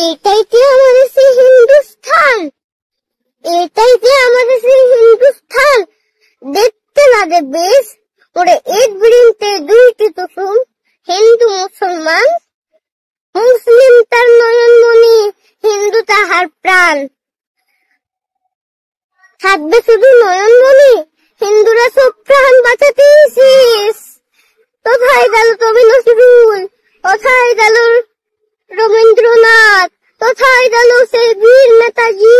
এটাই কি আমাদের সেই হিন্দুস্থান? এটাই কি আমাদের সেই হিন্দুস্থান? দেখতে লাগে বেশ, ওরে এক বৃন্তে দুইটি কুসুম, হিন্দু মুসলমান। মুসলিম তার নয়নমণি, হিন্দু তাহার প্রাণ। থাকবে শুধু নয়নমণি, হিন্দুরা সব প্রাণ বাঁচাতে শেষ। কোথায় গেল কবি নজরুল, কোথায় গেল রবীন্দ্রনাথ, কোথায় গেল সেই বীর নেতাজি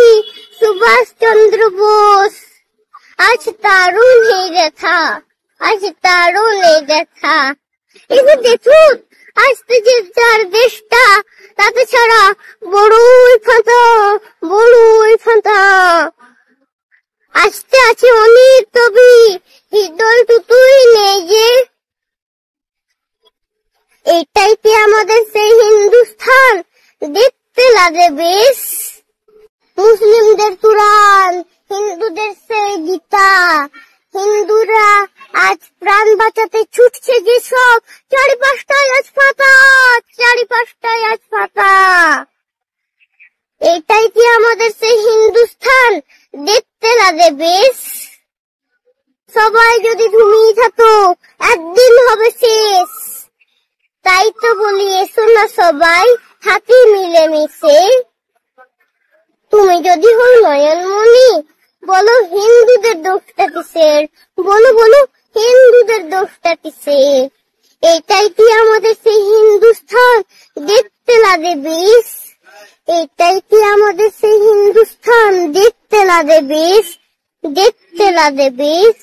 সুভাষ চন্দ্র বোস? আজ তারও নেই দেখা, আজ তারও নেই দেখা। এই যে দেখুন, আজ তো যে যার দেশটা, তাতে ছাড়া বড়ই ফাঁকা, বড়ই ফাঁকা। আসতে আছে অনেক কবি, হৃদয় টুকুই নেই যে। এটাই কি আমাদের সেই হিন্দুস্থান? দেখতে লাগে বেশ। মুসলিমদের কুরআন, হিন্দুদের সেই গীতা। হিন্দুরা আজ প্রাণ বাঁচাতে ছুটছে যে সব, চারিপাশটায় আজ ফাঁকা, চারিপাশটায় আজ ফাঁকা। এটাই কি আমাদের সেই হিন্দুস্থান? দেখতে লাগে বেশ। সবাই যদি ঘুমিয়ে থাকো, একদিন হবে শেষ। তাই তো বলি, এসো না সবাই থাকি মিলেমিশে। তুমি যদি হও নয়নমণি, বলো হিন্দুদের দোষটা কিসের? বলো বলো হিন্দুদের দোষটা কিসের? এটাই কি আমাদের সেই হিন্দুস্থান? দেখতে লাগে বেশ। এটাই কি আমাদের সেই হিন্দুস্থান? দেখতে লাগে বেশ, দেখতে লাগে বেশ।